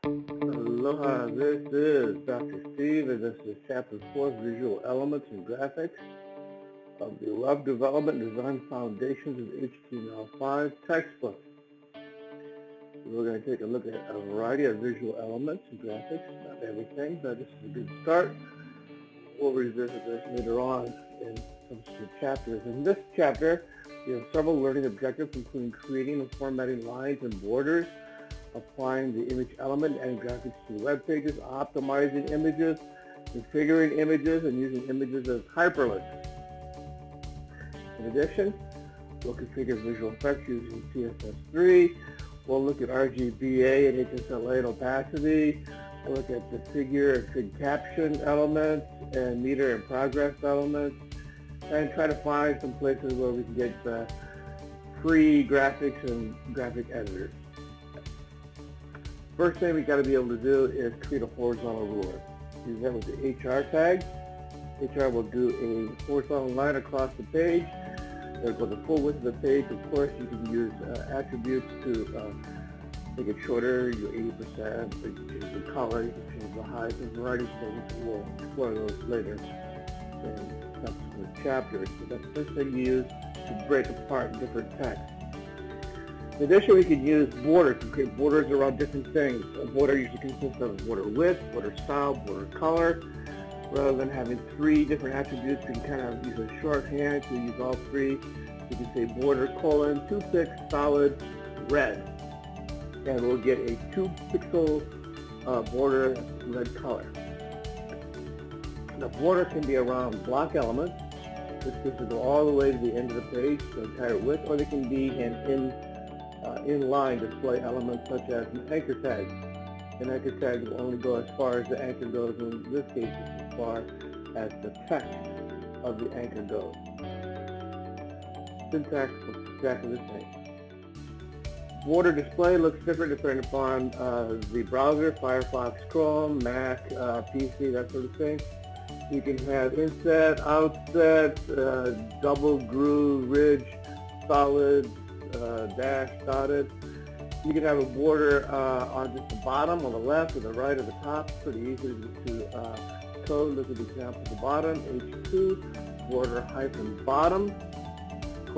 Aloha, this is Dr. Steve, and this is Chapter 4, Visual Elements and Graphics of the Web Development Design Foundations of HTML5 textbook. We're going to take a look at a variety of visual elements and graphics, not everything, but this is a good start. We'll revisit this later on in subsequent chapters. In this chapter, we have several learning objectives, including creating and formatting lines and borders, applying the image element and graphics to web pages, optimizing images, configuring images, and using images as hyperlinks. In addition, we'll configure visual effects using CSS3. We'll look at RGBA and HSLA and opacity. We'll look at the figure and fig caption elements and meter and progress elements, and try to find some places where we can get free graphics and graphic editors. First thing we got to be able to do is create a horizontal ruler. Use that with the HR tag. HR will do a horizontal line across the page. It'll go the full width of the page. Of course, you can use attributes to make it shorter, you 80%, you can change the color, you can change the height, there's a variety of things. We'll explore those later in subsequent chapters. But that's the first thing you use to break apart different text. In addition, we can use borders to create borders around different things. A border usually consists of border width, border style, border color. Rather than having three different attributes, you can kind of use a shorthand to use all three. You can say border : 2 pixel solid red, and we'll get a 2 pixel border red color. The border can be around block elements, which can go all the way to the end of the page, the entire width, or they can be an inline display elements such as an anchor tag. An anchor tag will only go as far as the anchor goes, in this case it's as far as the text of the anchor goes. Syntax looks exactly the same. Border display looks different depending upon the browser, Firefox, Chrome, Mac, PC, that sort of thing. You can have inset, outset, double groove, ridge, solid, dash, dotted. You can have a border on just the bottom, on the left, or the right, or the top. It's pretty easy to code. Look at the example at the bottom. H2, border hyphen bottom, : 2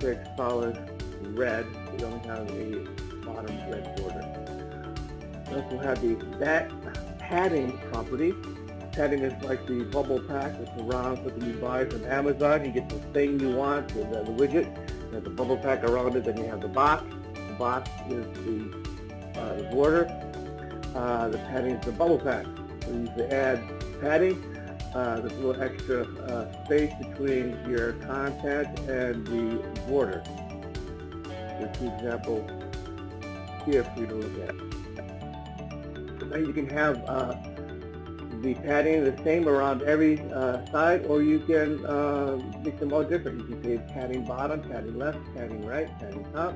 pixel solid red. We only have a bottom red border. We also have the padding property. Padding is like the bubble pack that's around something you buy from Amazon. You get the thing you want, the widget. You have the bubble pack around it, then you have the box. The box is the border. The padding is the bubble pack. So you can add padding. There's a little extra space between your content and the border. There's an example here for you to look at. Now you can have the padding the same around every side, or you can make them all different. You can say padding bottom, padding left, padding right, padding top.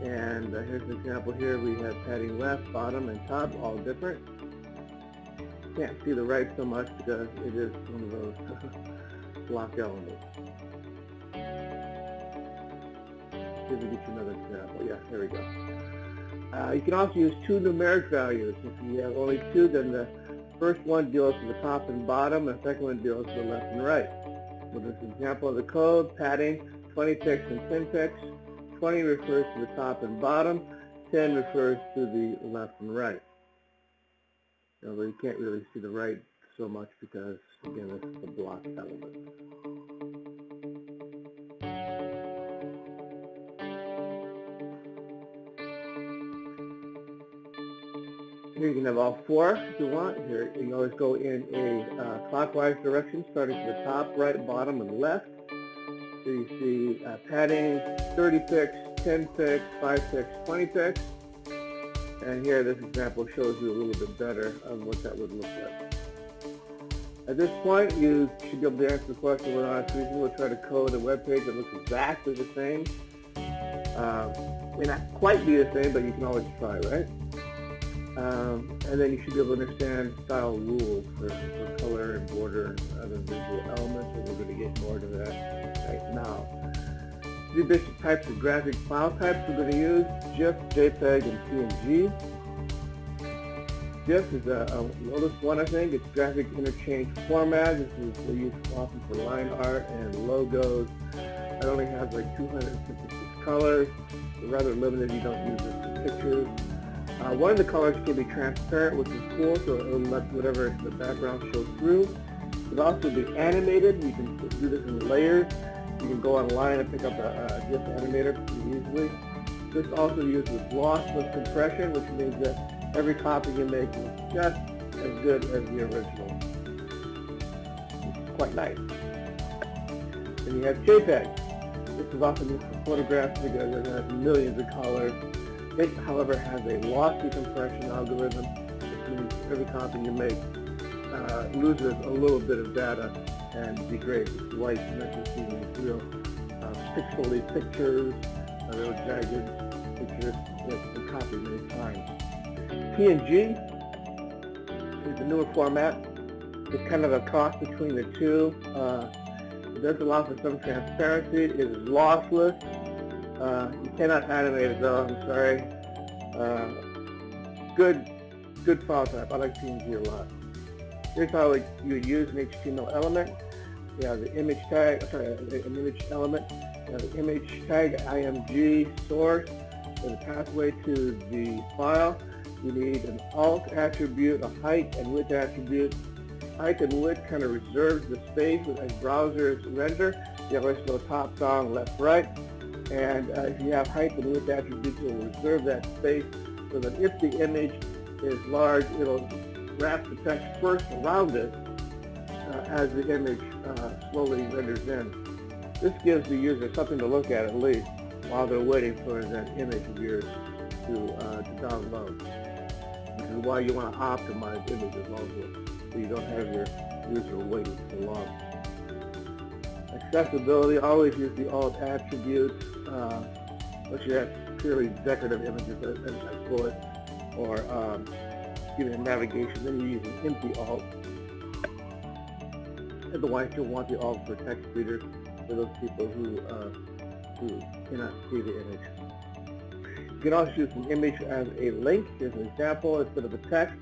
And here's an example here. We have padding left, bottom, and top, all different. Can't see the right so much because it is one of those block elements. See if we get you another example. Yeah, here we go. You can also use two numeric values. If you have only two, then the first one deals with the top and bottom, and the second one deals with the left and right. With this example of the code, padding 20 pixels and 10 pixels. 20 refers to the top and bottom, 10 refers to the left and right. Although you can't really see the right so much because, again, this is the block element. Here you can have all four if you want. Here you can always go in a clockwise direction, starting from the top, right, bottom, and left. So you see padding 30 pixels, 10 pixels, 5 pixels, 20 pixels. And here this example shows you a little bit better of what that would look like. At this point, you should be able to answer the question whether or not it's reasonable to try to code a web page that looks exactly the same. May not quite be the same, but you can always try, right? And then you should be able to understand style rules for color and border and other visual elements, and we're going to get more to that right now. Three basic types of graphic file types we're going to use: GIF, JPEG, and PNG. GIF is the oldest one, I think. It's graphic interchange format. This is used often for line art and logos. It only has like 256 colors. It's rather limited. You don't use this for pictures. One of the colors can be transparent, which is cool, so it'll let whatever the background show through. It can also be animated. You can do this in layers. You can go online and pick up a GIF animator pretty easily. This also uses lossless compression, which means that every copy you make is just as good as the original, which is quite nice. Then you have JPEG. This is often used for photographs because it has millions of colors. It, however, has a lossy compression algorithm, which means every copy you make loses a little bit of data and degrades. It's like you're seeing real pixely pictures, real jagged pictures that the copy many times. PNG is a newer format. It's kind of a cross between the two. It does allow for some transparency. It is lossless. You cannot animate it though, I'm sorry. Good file type. I like PNG a lot. Here's how you would use an HTML element. You have the image tag, an image element. You have the image tag, img source, and the pathway to the file. You need an alt attribute, a height and width attribute. Height and width kind of reserves the space as browsers render. You have always go top, down, left, right. And if you have height and width attributes, it will reserve that space so that if the image is large, it'll wrap the text first around it as the image slowly renders in. This gives the user something to look at least while they're waiting for that image of yours to download. Which is why you want to optimize images also, so you don't have your user waiting so long. Accessibility, always use the alt attributes, unless you have purely decorative images like bullets or even navigation, then you use an empty alt. Otherwise, you'll want the alt for text readers, for those people who cannot see the image. You can also use an image as a link. Here's an example. Instead of a text,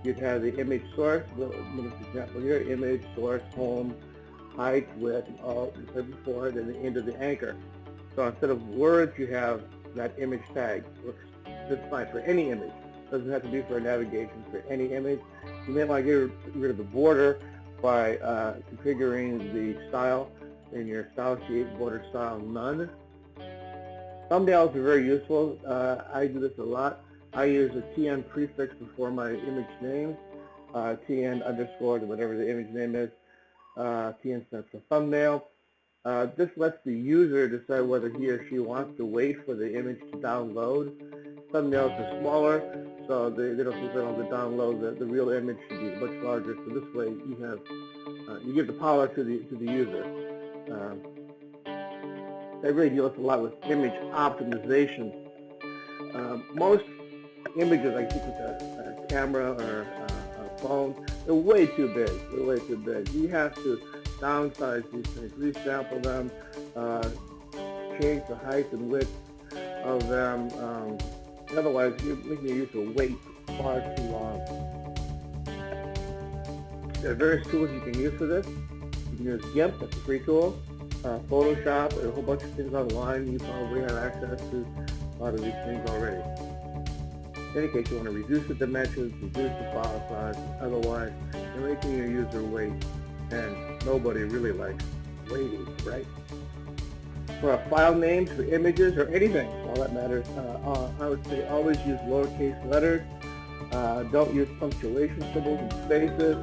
you'd have the image source. This example here, image, source, home, height, width, and all you said before, then the end of the anchor. So instead of words, you have that image tag. Works just fine for any image. Doesn't have to be for navigation, for any image. You may want to get rid of the border by configuring the style in your style sheet, border style none. Thumbnails are very useful. I do this a lot. I use a TN prefix before my image name, TN underscore to whatever the image name is. TN stands for thumbnail. This lets the user decide whether he or she wants to wait for the image to download. Thumbnails are smaller, so they don't have to download. The real image should be much larger. So this way, you have you give the power to the user. I really deal a lot with image optimization. Most images I keep with a camera or a phone, they're way too big. They're way too big. You have to downsize these things, resample them, change the height and width of them. Otherwise, you're making your user wait far too long. There are various tools you can use for this. You can use GIMP, that's a free tool. Photoshop, and a whole bunch of things online. You probably have access to a lot of these things already. In any case, you want to reduce the dimensions, reduce the file size. Otherwise, you're making your user wait, and nobody really likes waiting, right? For file names, for images, or anything, all that matters, I would say always use lowercase letters. Don't use punctuation symbols and spaces.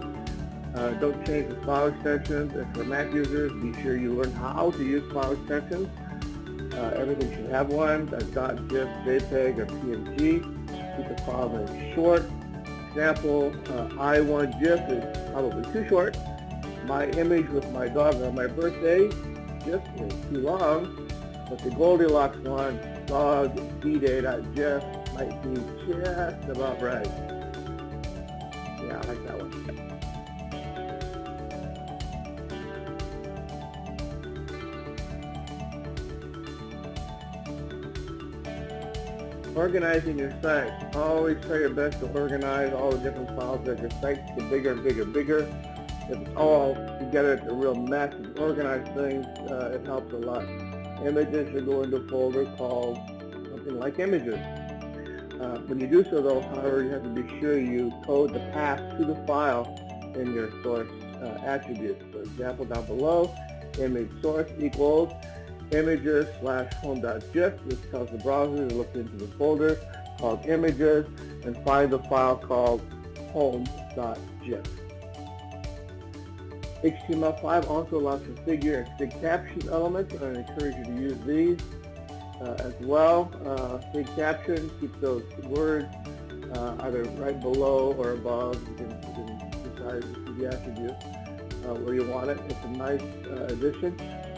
Don't change the file extensions. And for Mac users, be sure you learn how to use file extensions. Everything should have one, .gif, JPEG, or PNG. Keep the file name short. Example, I1 GIF is probably too short. My image with my dog on my birthday, GIF is too long. But the Goldilocks one, dog D-Day.gif, might be just about right. Yeah, I like that one. Organizing your site. Always try your best to organize all the different files that your site get bigger and bigger and bigger. If it's all together, it's a real mess. If you organize things, it helps a lot. Images should go into a folder called something like images. When you do so, though, however, you have to be sure you code the path to the file in your source attributes. For example, down below, image source equals images/home.gif. This tells the browser to look into the folder called images and find the file called home.gif. HTML5 also allows for figure and big caption elements, and I encourage you to use these as well. Big caption, keep those words either right below or above. You can decide the attribute where you want it. It's a nice addition.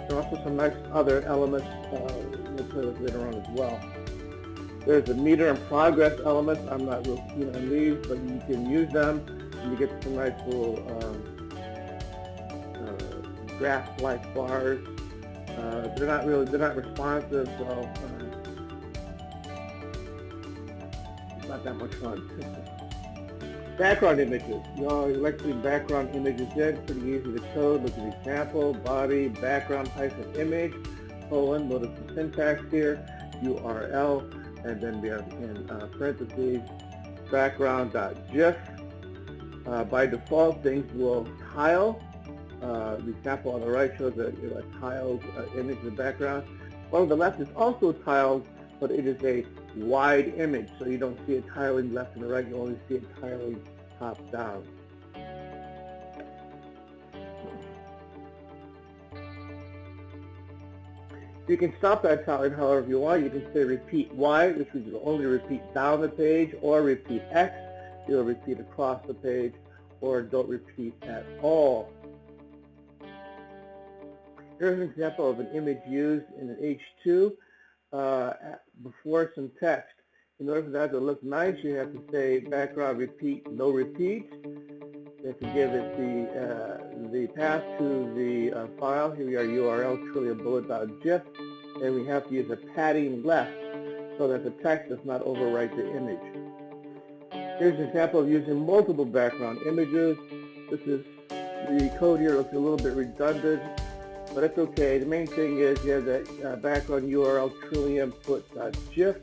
There are also some nice other elements we'll play with later on as well. There's the meter and progress elements. I'm not real keen on these, but you can use them and you get some nice little graph-like bars. They're not responsive, so it's not that much fun. Background images. You like to leave background images in. Pretty easy to code. Look at the example. Body, background -image, colon. Notice the syntax here. URL, and then we have in parentheses background.gif. By default, things will tile. The example on the right shows a tiled image in the background. One on the left is also tiled, but it is a wide image, so you don't see it tiling left and right, you only see it tiling top down. You can stop that tiling however you want. You can say repeat Y, which means you'll only repeat down the page, or repeat X, you'll repeat across the page, or don't repeat at all. Here's an example of an image used in an H2 before some text. In order for that to look nice, you have to say background repeat, no repeat. You have to give it the path to the file. Here we are, URL trilliumbullet.gif, and we have to use a padding left so that the text does not overwrite the image. Here's an example of using multiple background images. The code here looks a little bit redundant, but it's okay. The main thing is you have that background URL trilliumput.gif,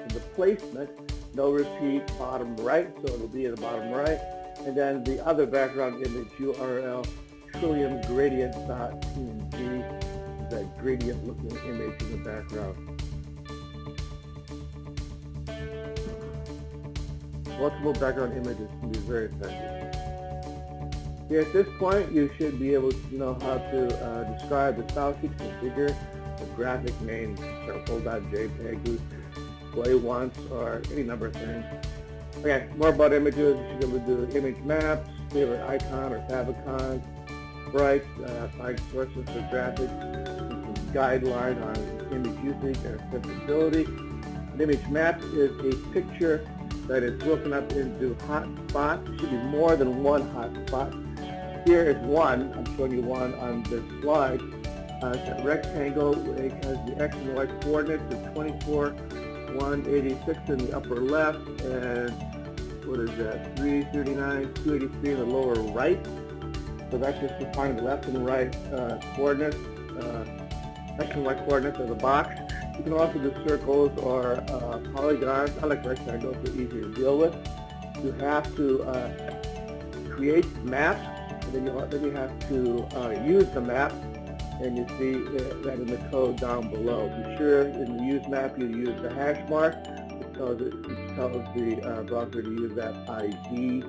and the placement, no repeat, bottom right, so it'll be at the bottom right, and then the other background image URL trilliumgradient.png, that gradient looking image in the background. Multiple background images can be very effective. Yeah, at this point, you should be able to know how to describe the style sheet, configure the graphic name, circle.jpg, display once, or any number of things. Okay, more about images. You should be able to do image maps, favorite icon or favicon, sprites, find sources for graphics, guideline on image usage and accessibility. An image map is a picture that is broken up into hot spots. There should be more than one hot spot. Here is one. I'm showing you one on this slide. It's a rectangle. It has the X and Y coordinates of 24, 186 in the upper left, and what is that? 339, 283 in the lower right. So that's just defining the left and right coordinates, X and Y coordinates of the box. You can also do circles or polygons. I like rectangles, they're easier to deal with. You have to create maps, and then you have to use the map, and you see that in the code down below. Be sure in the use map you use the hash mark, which tells the browser to use that ID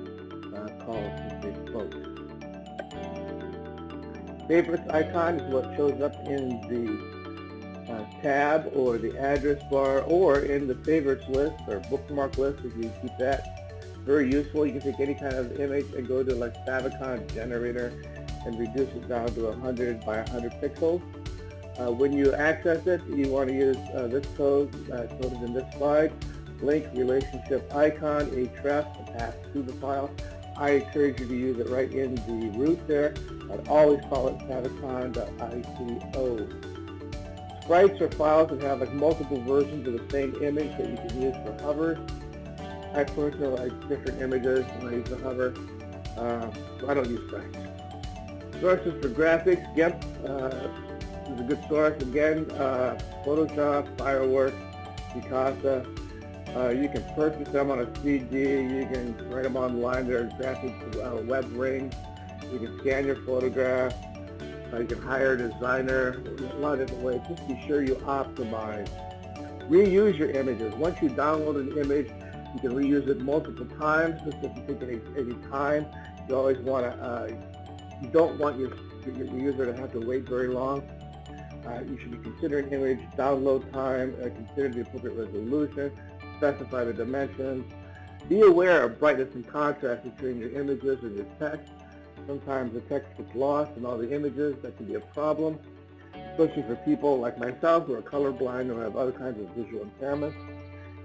called the quote. Favorites icon is what shows up in the tab or the address bar or in the favorites list or bookmark list if you keep that. Very useful. You can take any kind of image and go to like favicon generator and reduce it down to 100 by 100 pixels. When you access it, you want to use this code coded in this slide. Link relationship icon, href, the path to the file. I encourage you to use it right in the root there. I'd always call it favicon.ico. Sprites are files that have like multiple versions of the same image that you can use for hovers. I personally like different images when I use the hover, so I don't use sprites. Sources for graphics, GIMP is a good source. Again, Photoshop, Fireworks, Picasa. You can purchase them on a CD. You can write them online. There are graphic web rings. You can scan your photograph. You can hire a designer. A lot of different ways. Just be sure you optimize. Reuse your images. Once you download an image, you can reuse it multiple times. This doesn't take any time. You always want to. You don't want your user to have to wait very long. You should be considering image download time. Consider the appropriate resolution. Specify the dimensions. Be aware of brightness and contrast between your images and your text. Sometimes the text gets lost in all the images. That can be a problem, especially for people like myself who are colorblind or have other kinds of visual impairments.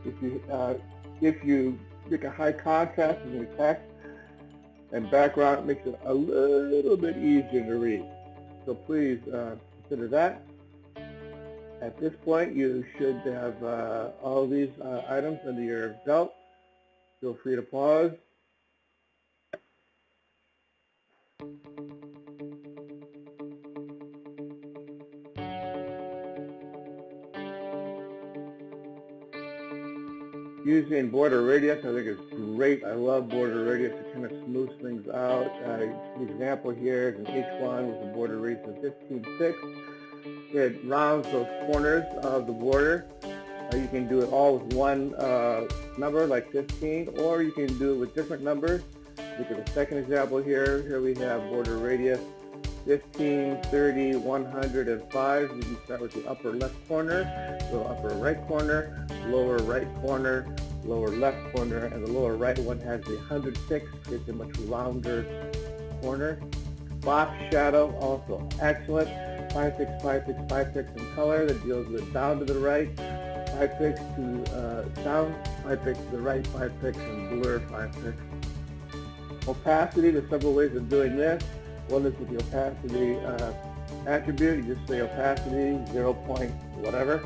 If you make a high contrast in your text and background, it makes it a little bit easier to read. So please consider that. At this point, you should have all these items under your belt. Feel free to pause. Using border radius, I think it's great. I love border radius. It kind of smooths things out. The example here is an H1 with a border radius of 15.6. It rounds those corners of the border. You can do it all with one number, like 15, or you can do it with different numbers. Look at the second example here. Here we have border radius 15, 30, 100, and 5. You can start with the upper left corner, go upper right corner, lower right corner, lower left corner, and the lower right one has the 106. It's a much rounder corner. Box shadow, also excellent. 5-6, 5-6, 5-6 in color that deals with down to the right, 5-6 to down, 5-6 to the right, 5-6 and blur 5-6. Opacity, there's several ways of doing this. One is with the opacity attribute. You just say opacity 0 point whatever.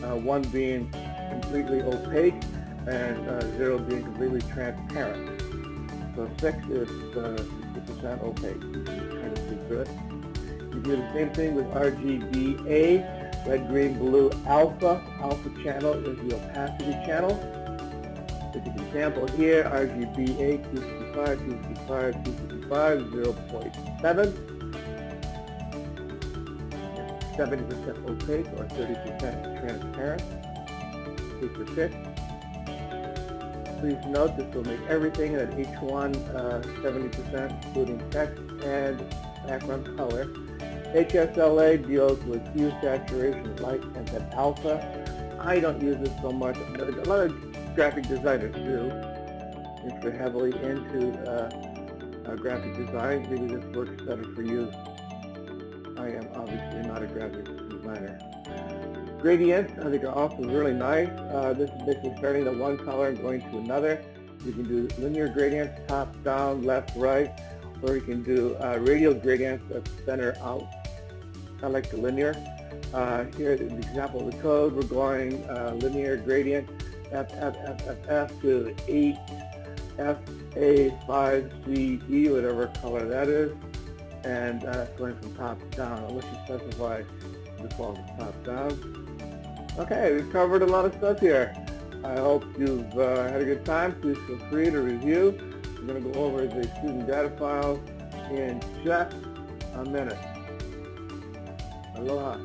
1 being completely opaque and 0 being completely transparent. So 6 is 60% opaque. You can kind of see through it. You do the same thing with RGBA, red, green, blue, alpha. Alpha channel is the opacity channel. With the example here, RGBA 255, 255, 255, 0.7. 70% opaque or 30% transparent. Take your pick. Please note this will make everything at H1 70%, including text and background color. HSLA deals with hue, saturation, light, and then alpha. I don't use this so much, but a lot of graphic designers do. If you're heavily into graphic design, maybe this works better for you. I am obviously not a graphic designer. Gradients, I think, are also really nice. This is basically starting at one color and going to another. You can do linear gradients, top, down, left, right, or you can do radial gradients that's center out. I like the linear. Here is an example of the code. We're going linear gradient F, F, F, F, F to 8, F, A, 5, C, E, whatever color that is. And going from top to down, unless you specify the default top down. Okay, we've covered a lot of stuff here. I hope you've had a good time. Please feel free to review. We're going to go over the student data files in just a minute. Aloha.